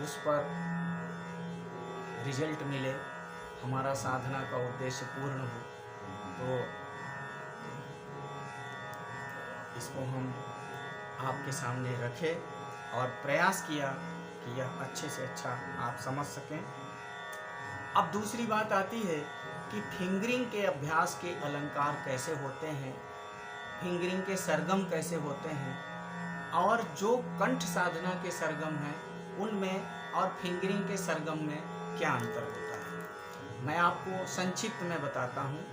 उस पर रिजल्ट मिले, हमारा साधना का उद्देश्य पूर्ण हो। तो इसको हम आपके सामने रखें और प्रयास किया कि यह अच्छे से अच्छा आप समझ सकें। अब दूसरी बात आती है कि फिंगरिंग के अभ्यास के अलंकार कैसे होते हैं, फिंगरिंग के सरगम कैसे होते हैं, और जो कंठ साधना के सरगम हैं उनमें और फिंगरिंग के सरगम में क्या अंतर होता है, मैं आपको संक्षिप्त में बताता हूँ।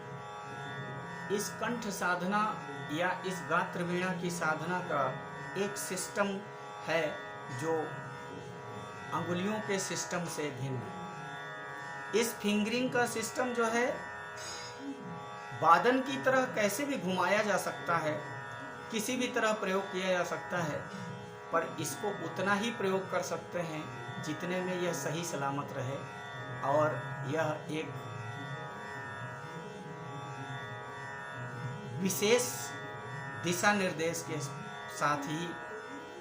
इस कंठ साधना या इस गात्र वीणा की साधना का एक सिस्टम है जो अंगुलियों के सिस्टम से भिन्न है। इस फिंगरिंग का सिस्टम जो है वादन की तरह कैसे भी घुमाया जा सकता है, किसी भी तरह प्रयोग किया जा सकता है, पर इसको उतना ही प्रयोग कर सकते हैं जितने में यह सही सलामत रहे और यह एक विशेष दिशा निर्देश के साथ ही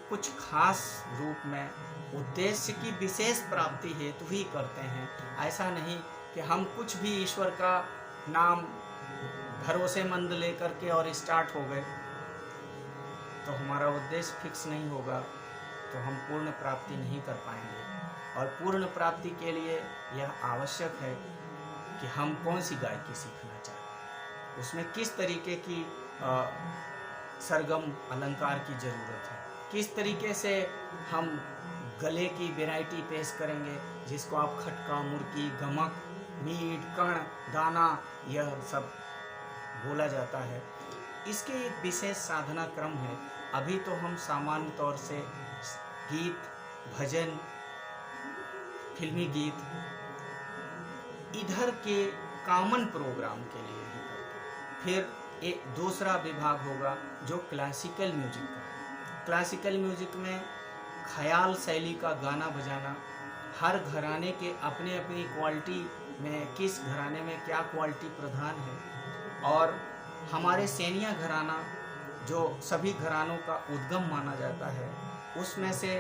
कुछ खास रूप में उद्देश्य की विशेष प्राप्ति हेतु ही करते हैं। ऐसा नहीं कि हम कुछ भी ईश्वर का नाम भरोसेमंद लेकर के और स्टार्ट हो गए, तो हमारा उद्देश्य फिक्स नहीं होगा, तो हम पूर्ण प्राप्ति नहीं कर पाएंगे। और पूर्ण प्राप्ति के लिए यह आवश्यक है कि हम कौन सी गायकी सीखना चाहते हैं, उसमें किस तरीके की सरगम अलंकार की ज़रूरत है, किस तरीके से हम गले की वैरायटी पेश करेंगे, जिसको आप खटका, मुर्की, गमक, मीट, कण, दाना यह सब बोला जाता है। इसके एक विशेष साधना क्रम है। अभी तो हम सामान्य तौर से गीत, भजन, फिल्मी गीत इधर के कॉमन प्रोग्राम के लिए ही करते हैं। फिर एक दूसरा विभाग होगा जो क्लासिकल म्यूजिक का है। क्लासिकल म्यूजिक में ख्याल शैली का गाना बजाना, हर घराने के अपने अपनी क्वालिटी में किस घराने में क्या क्वालिटी प्रधान है, और हमारे सैनिया घराना जो सभी घरानों का उद्गम माना जाता है, उसमें से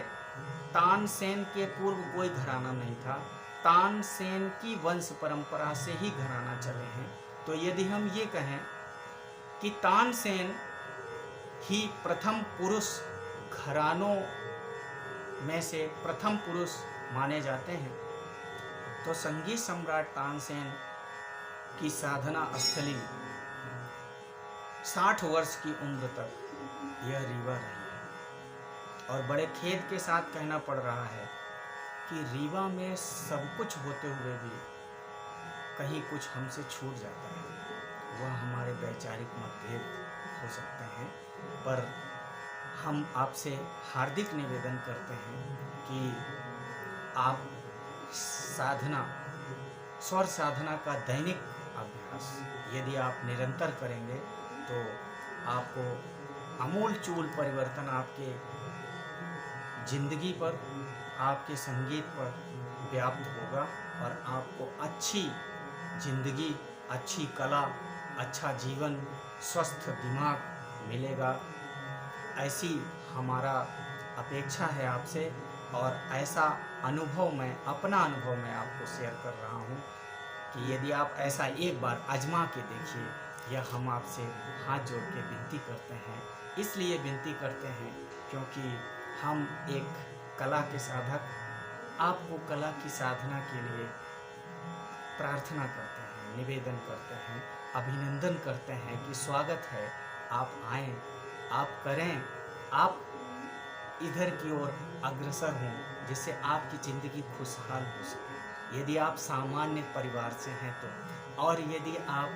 तानसेन के पूर्व कोई घराना नहीं था। तानसेन की वंश परंपरा से ही घराना चले हैं। तो यदि हम ये कहें कि तानसेन ही प्रथम पुरुष घरानों में से प्रथम पुरुष माने जाते हैं, तो संगीत सम्राट तानसेन की साधना स्थली 60 वर्ष की उम्र तक यह रीवा रही है। और बड़े खेद के साथ कहना पड़ रहा है कि रीवा में सब कुछ होते हुए भी कहीं कुछ हमसे छूट जाता है। वह हमारे वैचारिक मतभेद हो सकते हैं, पर हम आपसे हार्दिक निवेदन करते हैं कि आप साधना, स्वर साधना का दैनिक अभ्यास यदि आप निरंतर करेंगे तो आपको आमूल चूल परिवर्तन आपके जिंदगी पर, आपके संगीत पर व्याप्त होगा और आपको अच्छी जिंदगी, अच्छी कला, अच्छा जीवन, स्वस्थ दिमाग मिलेगा। ऐसी हमारा अपेक्षा है आपसे, और ऐसा अनुभव मैं, अपना अनुभव मैं आपको शेयर कर रहा हूँ कि यदि आप ऐसा एक बार आजमा के देखिए, यह हम आपसे हाथ जोड़ के विनती करते हैं। इसलिए विनती करते हैं क्योंकि हम एक कला के साधक आपको कला की साधना के लिए प्रार्थना करते हैं, निवेदन करते हैं, अभिनंदन करते हैं कि स्वागत है, आप आएं, आप करें, आप इधर की ओर अग्रसर हों, जिससे आपकी ज़िंदगी खुशहाल हो सके। यदि आप सामान्य परिवार से हैं तो, और यदि आप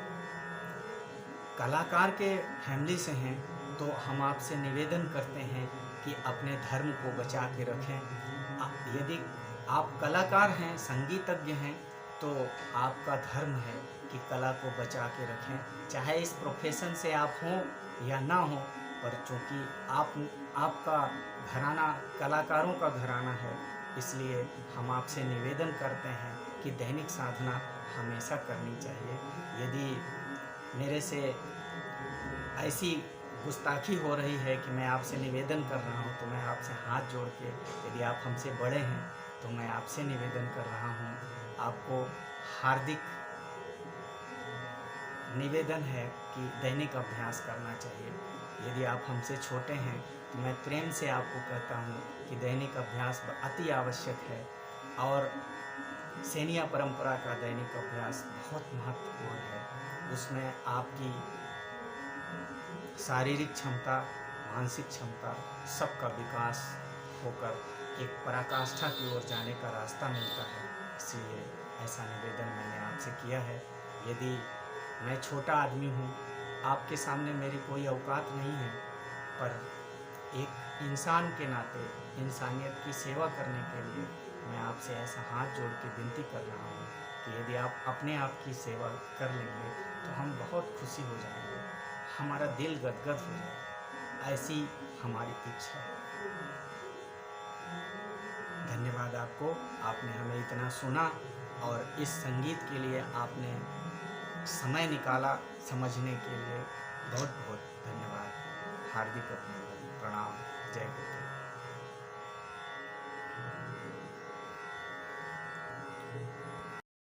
कलाकार के फैमिली से हैं तो हम आपसे निवेदन करते हैं कि अपने धर्म को बचा के रखें। यदि आप कलाकार हैं, संगीतज्ञ हैं, तो आपका धर्म है कि कला को बचा के रखें, चाहे इस प्रोफेशन से आप हों या ना हों, पर चूँकि आपका घराना कलाकारों का घराना है, इसलिए हम आपसे निवेदन करते हैं कि दैनिक साधना हमेशा करनी चाहिए। यदि मेरे से ऐसी गुस्ताखी हो रही है कि मैं आपसे निवेदन कर रहा हूँ, तो मैं आपसे हाथ जोड़ के, यदि आप हमसे बड़े हैं तो मैं आपसे निवेदन कर रहा हूँ, आपको हार्दिक निवेदन है कि दैनिक अभ्यास करना चाहिए। यदि आप हमसे छोटे हैं तो मैं प्रेम से आपको कहता हूँ कि दैनिक अभ्यास अति आवश्यक है, और सैनिया परंपरा का दैनिक अभ्यास बहुत महत्वपूर्ण है। उसमें आपकी शारीरिक क्षमता, मानसिक क्षमता, सबका विकास होकर एक पराकाष्ठा की ओर जाने का रास्ता मिलता है। इसलिए ऐसा निवेदन मैंने आपसे किया है। यदि मैं छोटा आदमी हूँ, आपके सामने मेरी कोई औकात नहीं है, पर एक इंसान के नाते इंसानियत की सेवा करने के लिए मैं आपसे ऐसा हाथ जोड़ के विनती कर रहा हूँ कि यदि आप अपने आप की सेवा कर लेंगे तो हम बहुत खुशी हो जाएंगे, हमारा दिल गदगद हो जाएगा। ऐसी हमारी इच्छा है। धन्यवाद आपको, आपने हमें इतना सुना और इस संगीत के लिए आपने समय निकाला समझने के लिए बहुत बहुत धन्यवाद। हार्दिक अभिनंदन, प्रणाम, जय गुरुदेव।